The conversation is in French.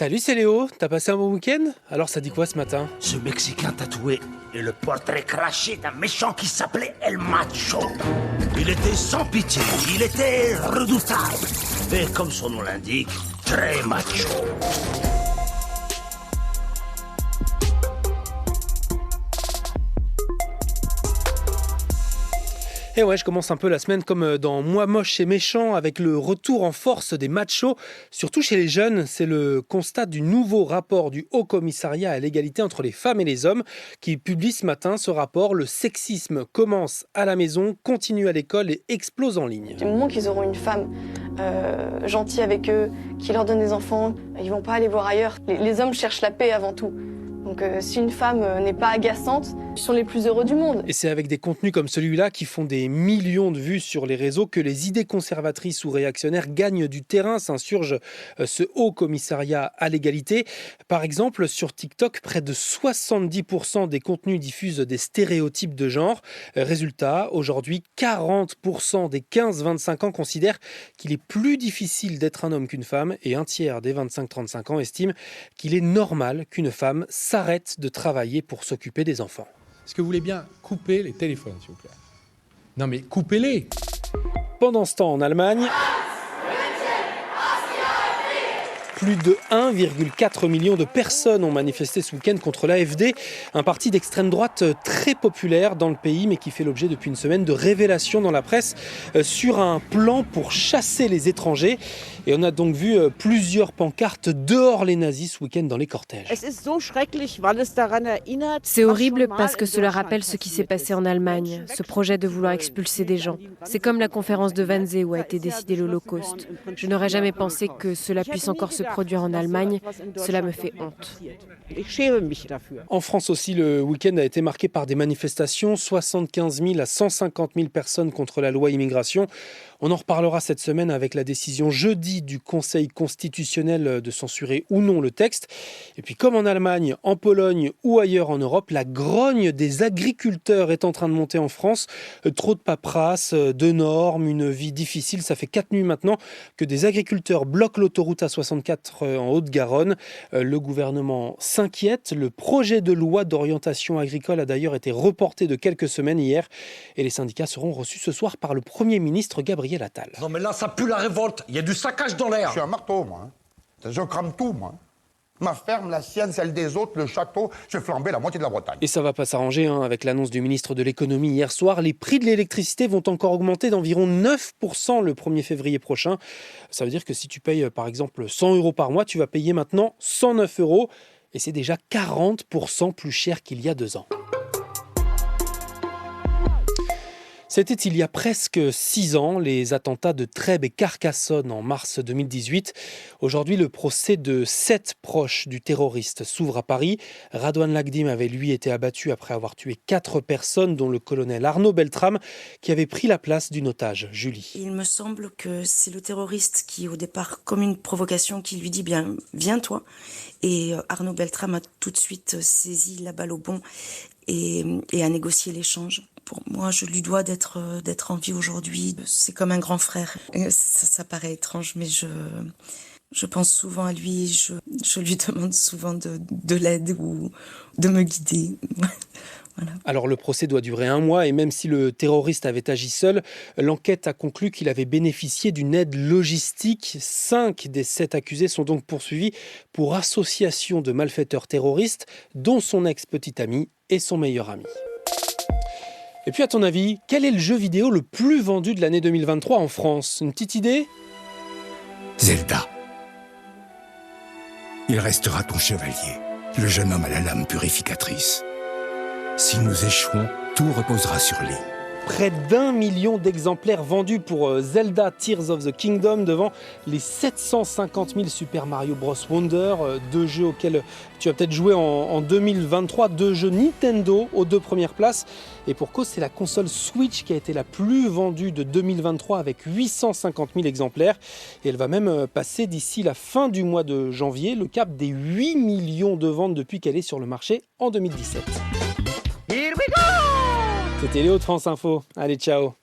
Salut, c'est Léo, t'as passé un bon week-end? Alors ça dit quoi ce matin? Ce Mexicain tatoué est le portrait craché d'un méchant qui s'appelait El Macho. Il était sans pitié, il était redoutable. Et comme son nom l'indique, très macho. Et ouais, je commence un peu la semaine comme dans Moi moche et méchant avec le retour en force des machos, surtout chez les jeunes. C'est le constat du nouveau rapport du Haut Commissariat à l'égalité entre les femmes et les hommes qui publie ce matin ce rapport. Le sexisme commence à la maison, continue à l'école et explose en ligne. Du moment qu'ils auront une femme gentille avec eux, qui leur donne des enfants, ils vont pas aller voir ailleurs. Les hommes cherchent la paix avant tout. Donc si une femme n'est pas agaçante, ils sont les plus heureux du monde. Et c'est avec des contenus comme celui-là qui font des millions de vues sur les réseaux que les idées conservatrices ou réactionnaires gagnent du terrain, s'insurge ce Haut Commissariat à l'égalité. Par exemple, sur TikTok, près de 70% des contenus diffusent des stéréotypes de genre. Résultat, aujourd'hui, 40% des 15-25 ans considèrent qu'il est plus difficile d'être un homme qu'une femme et un tiers des 25-35 ans estiment qu'il est normal qu'une femme s'arrête de travailler pour s'occuper des enfants. Est-ce que vous voulez bien couper les téléphones, s'il vous plaît? Non mais coupez-les! Pendant ce temps, en Allemagne, plus de 1,4 million de personnes ont manifesté ce week-end contre l'AfD, un parti d'extrême droite très populaire dans le pays, mais qui fait l'objet depuis une semaine de révélations dans la presse sur un plan pour chasser les étrangers. Et on a donc vu plusieurs pancartes dehors les nazis ce week-end dans les cortèges. C'est horrible parce que cela rappelle ce qui s'est passé en Allemagne, ce projet de vouloir expulser des gens. C'est comme la conférence de Wannsee où a été décidé l'Holocauste. Je n'aurais jamais pensé que cela puisse encore se produire en Allemagne. Cela me fait honte. En France aussi, le week-end a été marqué par des manifestations, 75 000 à 150 000 personnes contre la loi immigration. On en reparlera cette semaine avec la décision jeudi du Conseil constitutionnel de censurer ou non le texte. Et puis comme en Allemagne, en Pologne ou ailleurs en Europe, la grogne des agriculteurs est en train de monter en France. Trop de paperasse, de normes, une vie difficile. Ça fait 4 nuits maintenant que des agriculteurs bloquent l'autoroute A64 en Haute-Garonne. Le gouvernement s'inquiète. Le projet de loi d'orientation agricole a d'ailleurs été reporté de quelques semaines hier. Et les syndicats seront reçus ce soir par le Premier ministre Gabriel Attal. Non mais là, ça pue la révolte. Il y a du saccage dans l'air. Je suis un marteau, moi. Je crame tout, moi. Ma ferme, la sienne, celle des autres, le château, je vais flamber la moitié de la Bretagne. Et ça va pas s'arranger avec l'annonce du ministre de l'économie hier soir. Les prix de l'électricité vont encore augmenter d'environ 9% le 1er février prochain. Ça veut dire que si tu payes par exemple 100 € par mois, tu vas payer maintenant 109 €. Et c'est déjà 40% plus cher qu'il y a 2 ans. C'était il y a presque 6 ans, les attentats de Trèbes et Carcassonne en mars 2018. Aujourd'hui, le procès de 7 proches du terroriste s'ouvre à Paris. Radouane Lagdim avait lui été abattu après avoir tué 4 personnes, dont le colonel Arnaud Beltrame, qui avait pris la place d'une otage, Julie. Il me semble que c'est le terroriste qui, au départ, comme une provocation, qui lui dit bien, viens toi. Et Arnaud Beltrame a tout de suite saisi la balle au bond et a négocié l'échange. Pour moi, je lui dois d'être en vie aujourd'hui. C'est comme un grand frère. Ça paraît étrange, mais je pense souvent à lui. Je lui demande souvent de l'aide ou de me guider. Voilà. Alors le procès doit durer 1 mois et même si le terroriste avait agi seul, l'enquête a conclu qu'il avait bénéficié d'une aide logistique. 5 des 7 accusés sont donc poursuivis pour association de malfaiteurs terroristes, dont son ex-petite amie et son meilleur ami. Et puis à ton avis, quel est le jeu vidéo le plus vendu de l'année 2023 en France? Une petite idée? Zelda. Il restera ton chevalier, le jeune homme à la lame purificatrice. Si nous échouons, tout reposera sur lui. Près d'1 million d'exemplaires vendus pour Zelda Tears of the Kingdom devant les 750 000 Super Mario Bros Wonder, 2 jeux auxquels tu as peut-être joué en 2023, 2 jeux Nintendo aux 2 premières places. Et pour cause, c'est la console Switch qui a été la plus vendue de 2023 avec 850 000 exemplaires. Et elle va même passer d'ici la fin du mois de janvier le cap des 8 millions de ventes depuis qu'elle est sur le marché en 2017. Here we go! C'était Léo de France Info. Allez, ciao!